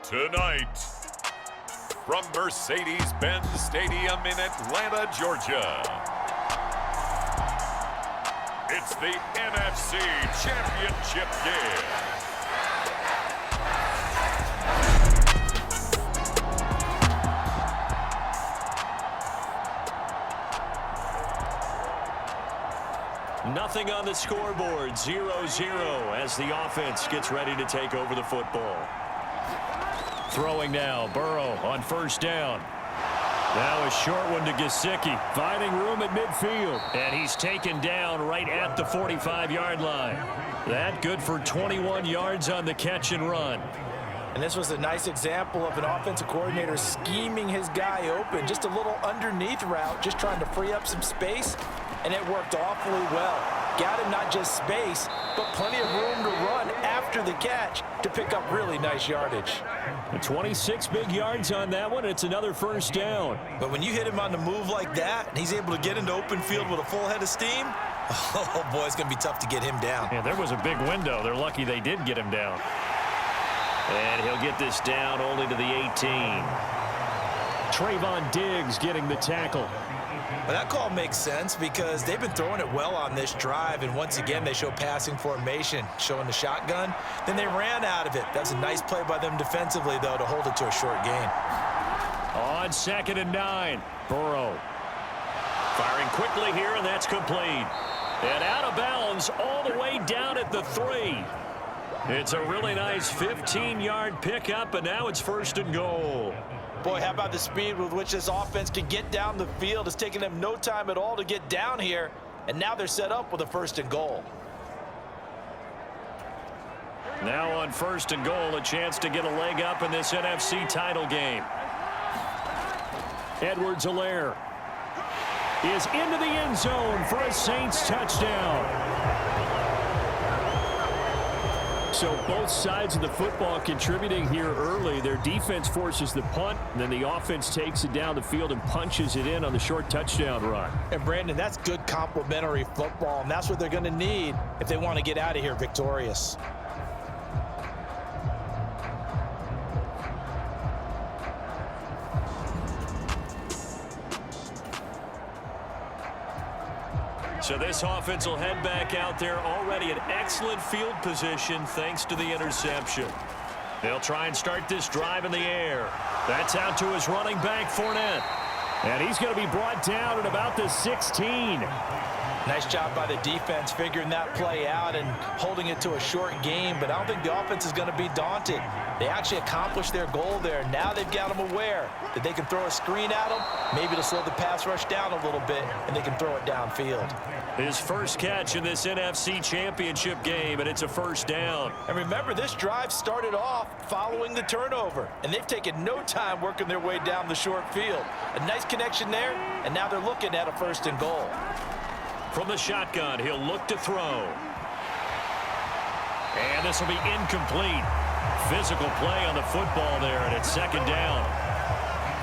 Tonight, from Mercedes-Benz Stadium in Atlanta, Georgia, it's the NFC Championship game. Nothing on the scoreboard, 0-0 as the offense gets ready to take over the football. Throwing now, Burrow on first down. Now a short one to Gesicki, finding room at midfield. And he's taken down right at the 45-yard line. That good for 21 yards on the catch and run. And this was a nice example of an offensive coordinator scheming his guy open. Just a little underneath route, just trying to free up some space. And it worked awfully well. Got him not just space, but plenty of room to run after the catch to pick up really nice yardage. 26 big yards on that one. It's another first down. But when you hit him on the move like that, and he's able to get into open field with a full head of steam, oh boy, it's going to be tough to get him down. Yeah, there was a big window. They're lucky they did get him down. And he'll get this down only to the 18. Trayvon Diggs getting the tackle. Well, that call makes sense because they've been throwing it well on this drive, and once again they show passing formation, showing the shotgun. Then they ran out of it. That's a nice play by them defensively, though, to hold it to a short gain. On 2nd and 9, Burrow firing quickly here, and that's complete. And out of bounds all the way down at the 3. It's a really nice 15-yard pickup, and now it's 1st and goal. Boy, how about the speed with which this offense can get down the field? It's taken them no time at all to get down here, and now they're set up with a 1st and goal. Now on 1st and goal, a chance to get a leg up in this NFC title game. Edwards-Helaire is into the end zone for a Saints touchdown. So both sides of the football contributing here early. Their defense forces the punt, and then the offense takes it down the field and punches it in on the short touchdown run. And Brandon, that's good complementary football, and that's what they're going to need if they want to get out of here victorious. So this offense will head back out there, already in excellent field position thanks to the interception. They'll try and start this drive in the air. That's out to his running back, Fournette. And he's going to be brought down at about the 16. Nice job by the defense figuring that play out and holding it to a short game, but I don't think the offense is going to be daunted. They actually accomplished their goal there. Now they've got them aware that they can throw a screen at them, maybe to slow the pass rush down a little bit, and they can throw it downfield. His first catch in this NFC Championship game, and it's a 1st down. And remember, this drive started off following the turnover, and they've taken no time working their way down the short field. A nice connection there, and now they're looking at a 1st and goal. From the shotgun, he'll look to throw. And this will be incomplete. Physical play on the football there, and it's 2nd down.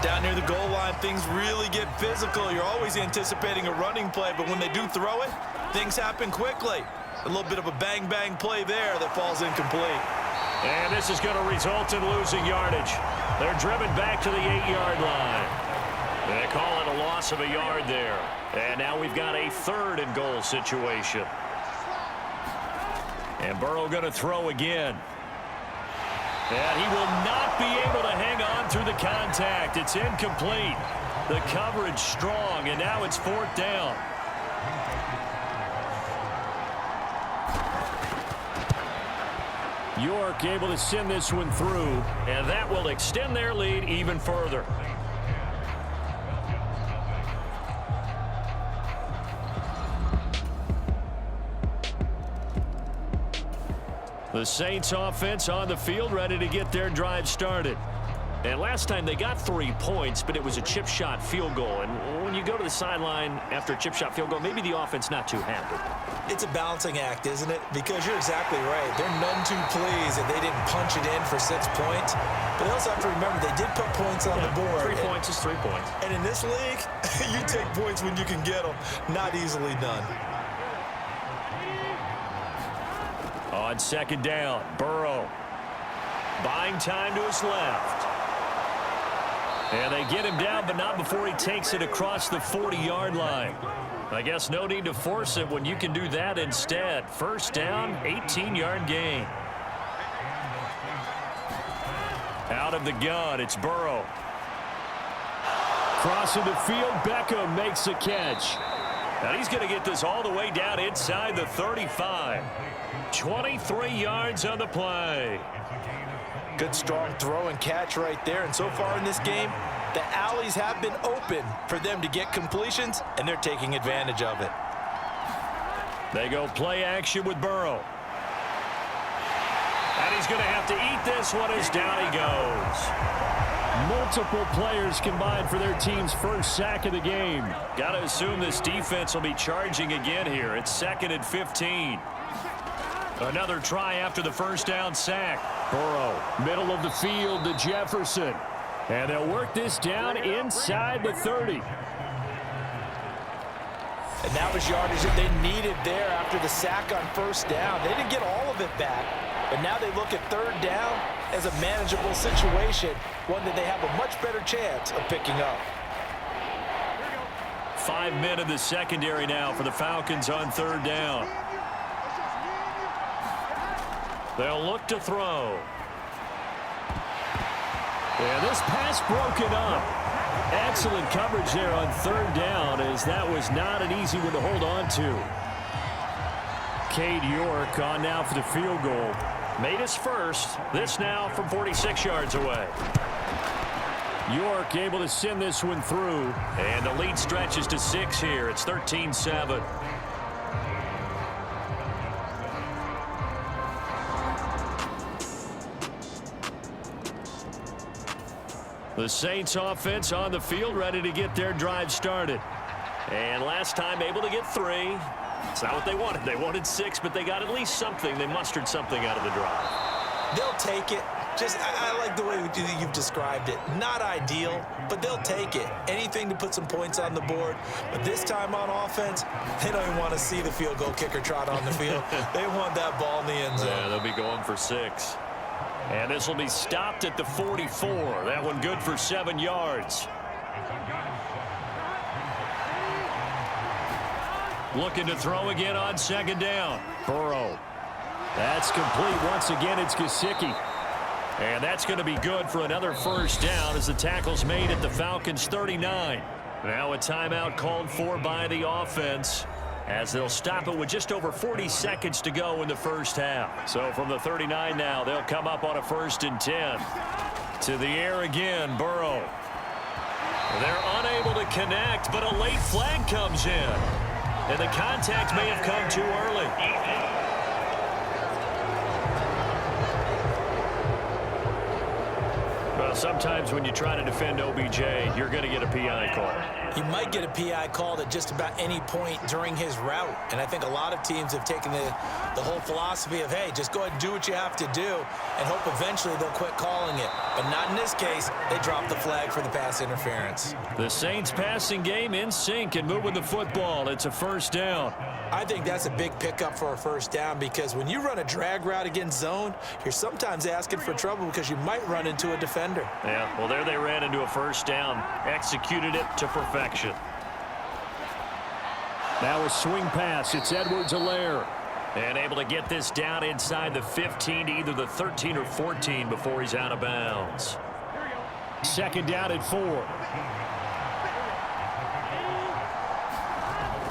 Down near the goal line, things really get physical. You're always anticipating a running play, but when they do throw it, things happen quickly. A little bit of a bang-bang play there that falls incomplete. And this is going to result in losing yardage. They're driven back to the 8-yard line. They call it a loss of a yard there. And now we've got a 3rd and goal situation. And Burrow going to throw again. And he will not be able to hang on through the contact. It's incomplete. The coverage strong, and now it's 4th down. York able to send this one through, and that will extend their lead even further. The Saints offense on the field, ready to get their drive started. And last time they got 3 points, but it was a chip shot field goal. And when you go to the sideline after a chip shot field goal, maybe the offense not too happy. It's a balancing act, isn't it? Because you're exactly right. They're none too pleased that they didn't punch it in for 6 points. But they also have to remember they did put points on the board. 3 points is 3 points. And in this league, you take points when you can get them. Not easily done. On 2nd down, Burrow Buying time to his left. And they get him down, but not before he takes it across the 40-yard line. I guess no need to force it when you can do that instead. First down, 18-yard gain. Out of the gun, it's Burrow. Crossing the field, Beckham makes a catch. And he's going to get this all the way down inside the 35. 23 yards on the play. Good, strong throw and catch right there. And so far in this game, the alleys have been open for them to get completions, and they're taking advantage of it. They go play action with Burrow. And he's going to have to eat this one as down he goes. Multiple players combined for their team's first sack of the game. Got to assume this defense will be charging again here. It's 2nd and 15. Another try after the first down sack. Burrow, middle of the field to Jefferson. And they'll work this down inside the 30. And that was yardage that they needed there after the sack on first down. They didn't get all of it back, but now they look at third down as a manageable situation, one that they have a much better chance of picking up. 5 men in the secondary now for the Falcons on third down. They'll look to throw. And this pass broken up. Excellent coverage there on third down, as that was not an easy one to hold on to. Cade York on now for the field goal. Made his first. This now from 46 yards away. York able to send this one through. And the lead stretches to 6 here. It's 13-7. The Saints offense on the field, ready to get their drive started. And last time able to get 3. It's not what they wanted. They wanted 6, but they got at least something. They mustered something out of the drive. They'll take it. I like the way you've described it. Not ideal, but they'll take it. Anything to put some points on the board. But this time on offense, they don't even want to see the field goal kicker trot on the field. They want that ball in the end zone. Yeah, they'll be going for 6. And this will be stopped at the 44. That one good for 7 yards. Looking to throw again on second down. Burrow. That's complete. Once again, it's Gesicki. And that's going to be good for another first down as the tackle's made at the Falcons' 39. Now a timeout called for by the offense, as they'll stop it with just over 40 seconds to go in the first half. So from the 39 now, they'll come up on a 1st and 10. To the air again, Burrow. They're unable to connect, but a late flag comes in. And the contact may have come too early. Well, sometimes when you try to defend OBJ, you're going to get a PI call. He might get a PI called at just about any point during his route. And I think a lot of teams have taken the whole philosophy of, hey, just go ahead and do what you have to do and hope eventually they'll quit calling it. But not in this case. They dropped the flag for the pass interference. The Saints passing game in sync and moving the football. It's a first down. I think that's a big pickup for a first down, because when you run a drag route against zone, you're sometimes asking for trouble because you might run into a defender. Yeah, well, there they ran into a first down. Executed it to perfection. Now a swing pass. It's Edwards-Helaire. And able to get this down inside the 15 to either the 13 or 14 before he's out of bounds. Second down at 4.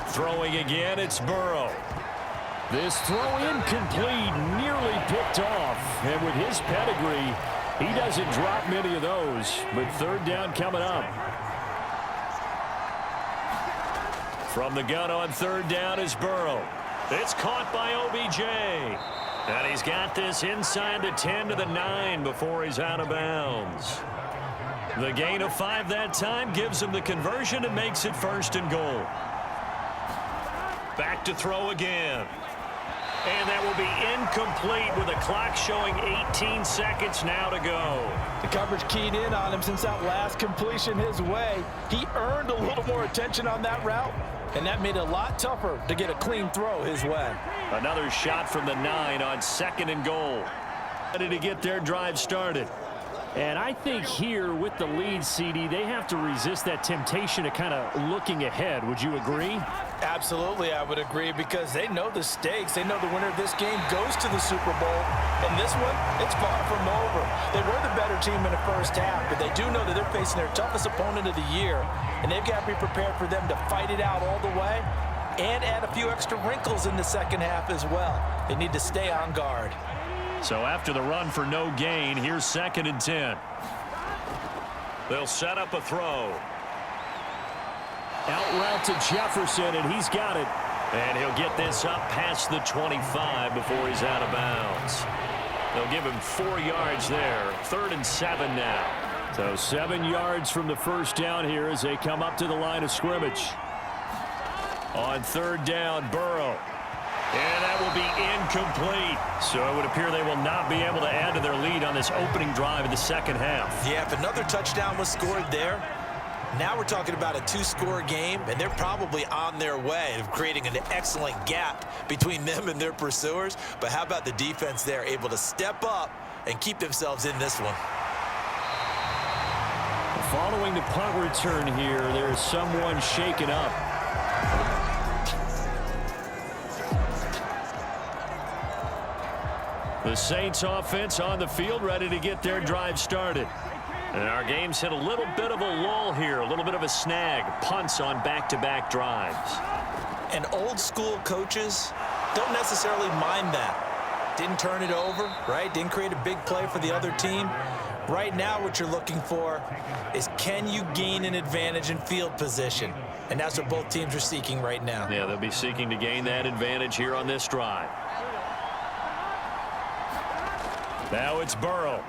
Throwing again, it's Burrow. This throw incomplete, nearly picked off. And with his pedigree, he doesn't drop many of those. But third down coming up. From the gun on third down is Burrow. It's caught by OBJ. And he's got this inside the 10 to the 9 before he's out of bounds. The gain of 5 that time gives him the conversion and makes it 1st and goal. Back to throw again. And that will be incomplete with the clock showing 18 seconds now to go. The coverage keyed in on him since that last completion his way. He earned a little more attention on that route, and that made it a lot tougher to get a clean throw his way. Another shot from the 9 on 2nd and goal. Ready to get their drive started. And I think here with the lead, CD, they have to resist that temptation of kind of looking ahead. Would you agree? Absolutely, I would agree, because they know the stakes. They know the winner of this game goes to the Super Bowl. And this one, it's far from over. They were the better team in the first half, but they do know that they're facing their toughest opponent of the year. And they've got to be prepared for them to fight it out all the way and add a few extra wrinkles in the second half as well. They need to stay on guard. So after the run for no gain, here's 2nd and 10. They'll set up a throw. Out route to Jefferson, and he's got it. And he'll get this up past the 25 before he's out of bounds. They'll give him 4 yards there. 3rd and 7 now. So 7 yards from the first down here as they come up to the line of scrimmage. On 3rd down, Burrow. And that will be incomplete. So it would appear they will not be able to add to their lead on this opening drive of the second half. Yeah, if another touchdown was scored there, now we're talking about a 2-score game, and they're probably on their way of creating an excellent gap between them and their pursuers. But how about the defense there, able to step up and keep themselves in this one? Following the punt return here, there is someone shaken up. The Saints offense on the field, ready to get their drive started. And our game's hit a little bit of a lull here, a little bit of a snag. Punts on back-to-back drives. And old school coaches don't necessarily mind that. Didn't turn it over, right? Didn't create a big play for the other team. Right now what you're looking for is, can you gain an advantage in field position? And that's what both teams are seeking right now. Yeah, they'll be seeking to gain that advantage here on this drive. Now it's Burrow.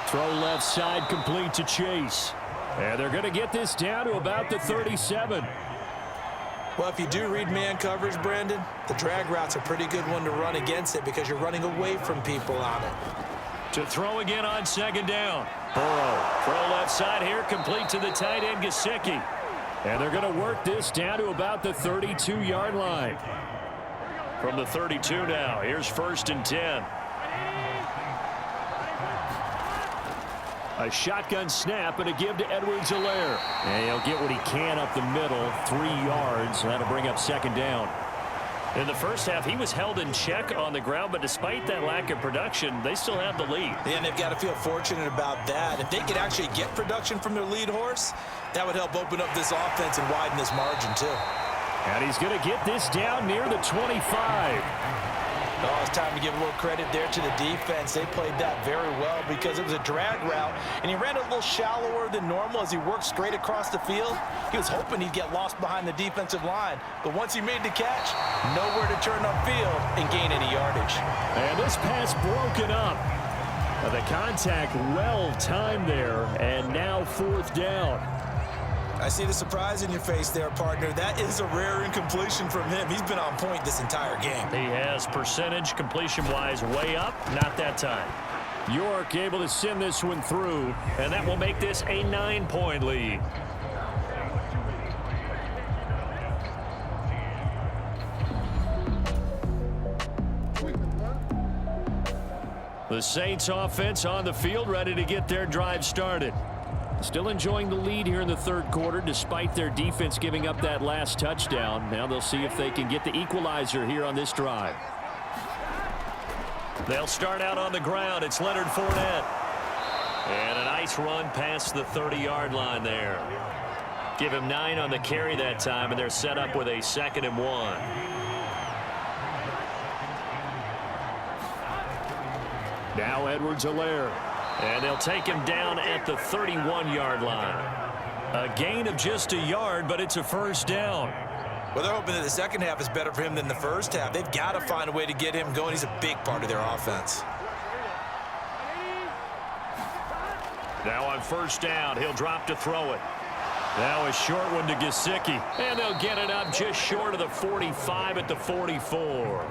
Throw left side, complete to Chase. And they're going to get this down to about the 37. Well, if you do read man coverage, Brandon, the drag route's a pretty good one to run against it because you're running away from people on it. To throw again on 2nd down. Burrow, throw left side here, complete to the tight end, Gesicki. And they're going to work this down to about the 32-yard line. From the 32 now, here's 1st and 10. A shotgun snap and a give to Edwards-Helaire. And he'll get what he can up the middle, 3 yards. That'll bring up 2nd down. In the first half, he was held in check on the ground, but despite that lack of production, they still have the lead. Yeah, and they've got to feel fortunate about that. If they could actually get production from their lead horse, that would help open up this offense and widen this margin too. And he's going to get this down near the 25. Oh, it's time to give a little credit there to the defense. They played that very well because it was a drag route, and he ran it a little shallower than normal as he worked straight across the field. He was hoping he'd get lost behind the defensive line, but once he made the catch, nowhere to turn upfield and gain any yardage. And this pass broken up. The contact well timed there, and now 4th down. I see the surprise in your face there, partner. That is a rare incompletion from him. He's been on point this entire game. He has percentage completion-wise way up, not that time. York able to send this one through, and that will make this a 9-point lead. The Saints offense on the field, ready to get their drive started. Still enjoying the lead here in the 3rd quarter despite their defense giving up that last touchdown. Now they'll see if they can get the equalizer here on this drive. They'll start out on the ground. It's Leonard Fournette. And a nice run past the 30-yard line there. Give him 9 on the carry that time, and they're set up with a 2nd and 1. Now Edwards-Helaire. And they'll take him down at the 31-yard line. A gain of just a yard, but it's a 1st down. Well, they're hoping that the second half is better for him than the first half. They've got to find a way to get him going. He's a big part of their offense. Now on 1st down, he'll drop to throw it. Now a short one to Gesicki. And they'll get it up just short of the 45 at the 44.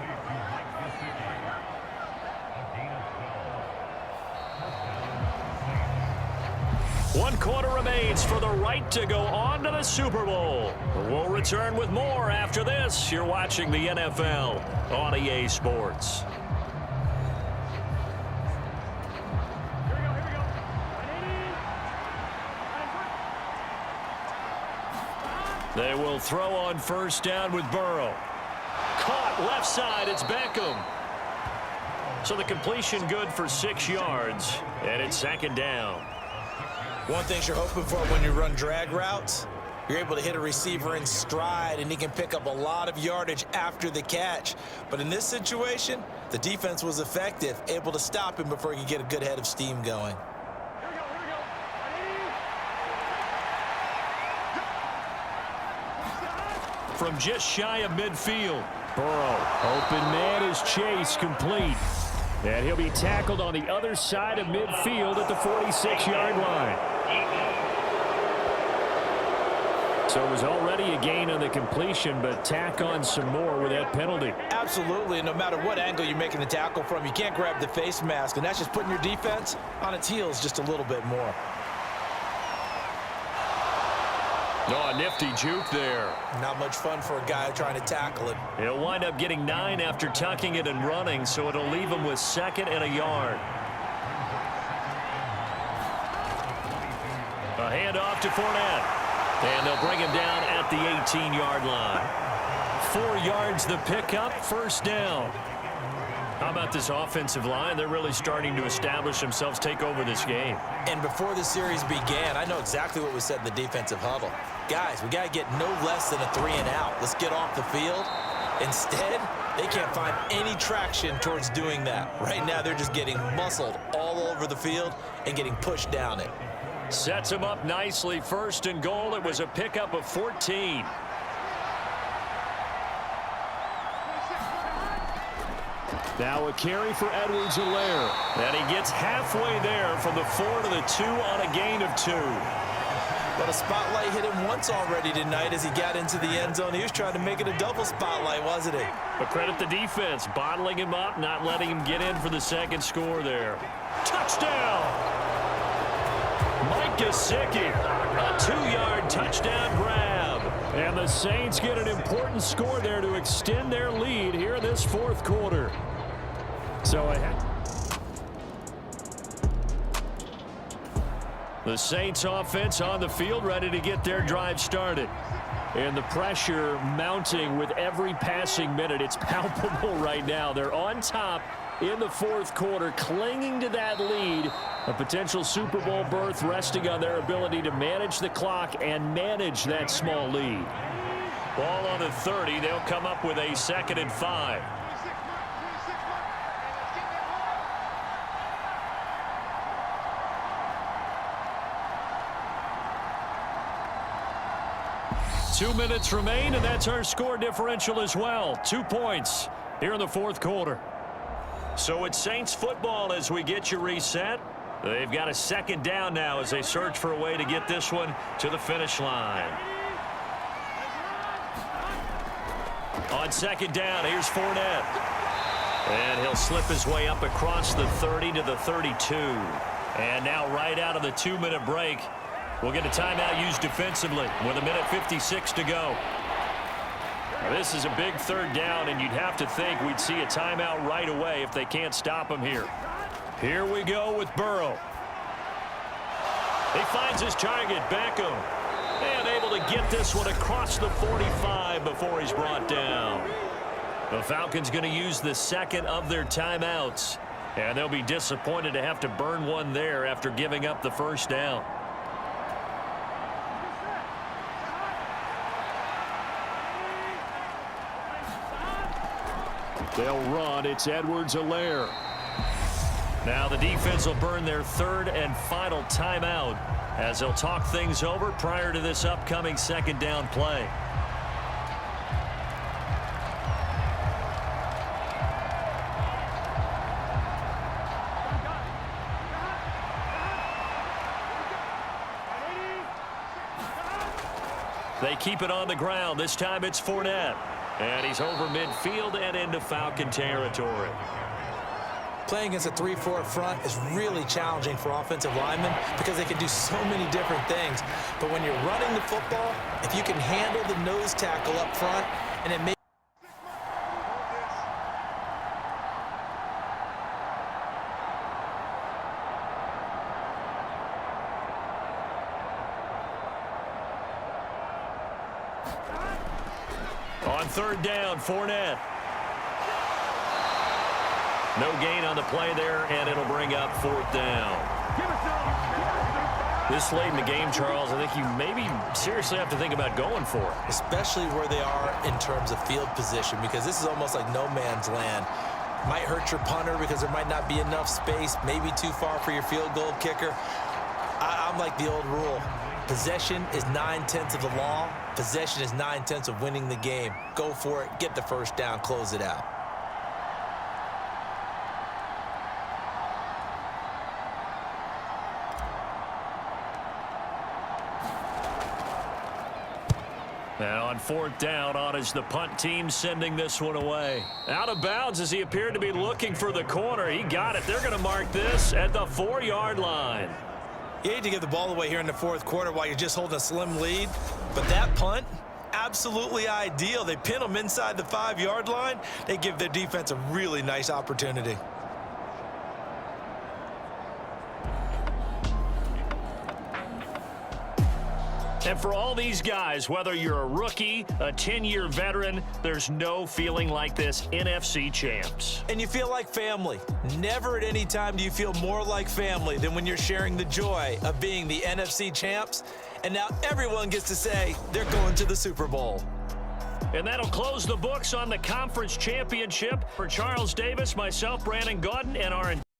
One quarter remains for the right to go on to the Super Bowl. We'll return with more after this. You're watching the NFL on EA Sports. They will throw on first down with Burrow. Caught left side. It's Beckham. So the completion good for 6 yards, and it's second down. One thing you're hoping for when you run drag routes, you're able to hit a receiver in stride, and he can pick up a lot of yardage after the catch. But in this situation, the defense was effective, able to stop him before he could get a good head of steam going. From just shy of midfield, Burrow, open man is Chase, complete. And he'll be tackled on the other side of midfield at the 46-yard line. So it was already a gain on the completion, but tack on some more with that penalty. Absolutely, and no matter what angle you're making the tackle from, you can't grab the face mask, and that's just putting your defense on its heels just a little bit more. Oh, a nifty juke there. Not much fun for a guy trying to tackle it. He'll wind up getting 9 after tucking it and running, so it'll leave him with 2nd and a yard. A handoff to Fournette. And they'll bring him down at the 18-yard line. 4 yards the pickup, first down. How about this offensive line? They're really starting to establish themselves, take over this game. And before the series began, I know exactly what was said in the defensive huddle. Guys, we got to get no less than a 3-and-out. Let's get off the field. Instead, they can't find any traction towards doing that. Right now, they're just getting muscled all over the field and getting pushed down it. Sets him up nicely. 1st and goal. It was a pickup of 14. Now a carry for Edwards-Helaire. And he gets halfway there from the 4 to the 2 on a gain of 2. But a spotlight hit him once already tonight as he got into the end zone. He was trying to make it a double spotlight, wasn't he? But credit the defense, bottling him up, not letting him get in for the 2nd score there. Touchdown! Mike Gesicki, a 2-yard touchdown grab. And the Saints get an important score there to extend their lead here in this 4th quarter. So the Saints offense on the field, ready to get their drive started. And the pressure mounting with every passing minute. It's palpable right now. They're on top in the 4th quarter, clinging to that lead. A potential Super Bowl berth resting on their ability to manage the clock and manage that small lead. Ball on the 30. They'll come up with a 2nd and 5. Two minutes remain, and that's our score differential as well. 2 points here in the 4th quarter. So it's Saints football as we get you reset. They've got a 2nd down now as they search for a way to get this one to the finish line. On 2nd down, here's Fournette. And he'll slip his way up across the 30 to the 32. And now right out of the 2-minute break, we'll get a timeout used defensively with 1:56 to go. Now, this is a big 3rd down, and you'd have to think we'd see a timeout right away if they can't stop him here. Here we go with Burrow. He finds his target, Beckham. And able to get this one across the 45 before he's brought down. The Falcons going to use the 2nd of their timeouts. And they'll be disappointed to have to burn one there after giving up the 1st down. they'll run. It's Edwards-Helaire. Now the defense will burn their 3rd and final timeout as they'll talk things over prior to this upcoming 2nd down play. They keep it on the ground. This time it's Fournette. And he's over midfield and into Falcon territory. Playing against a 3-4 front is really challenging for offensive linemen because they can do so many different things. But when you're running the football, if you can handle the nose tackle up front, and it may On third down, Fournette. No gain on the play there, and it'll bring up fourth down. This late in the game, Charles, I think you maybe seriously have to think about going for it. Especially where they are in terms of field position, because this is almost like no man's land. Might hurt your punter because there might not be enough space, maybe too far for your field goal kicker. I'm like the old rule. Possession is 9/10 of the law. Possession is 9/10 of winning the game. Go for it, get the first down, close it out. And on fourth down, on is the punt team sending this one away. Out of bounds as he appeared to be looking for the corner. He got it. They're going to mark this at the 4-yard line. You hate to give the ball away here in the fourth quarter while you're just holding a slim lead, but that punt, absolutely ideal. They pin them inside the 5-yard line. They give their defense a really nice opportunity. And for all these guys, whether you're a rookie, a 10-year veteran, there's no feeling like this NFC champs. And you feel like family. Never at any time do you feel more like family than when you're sharing the joy of being the NFC champs. And now everyone gets to say they're going to the Super Bowl. And that'll close the books on the conference championship. For Charles Davis, myself, Brandon Gaudin, and our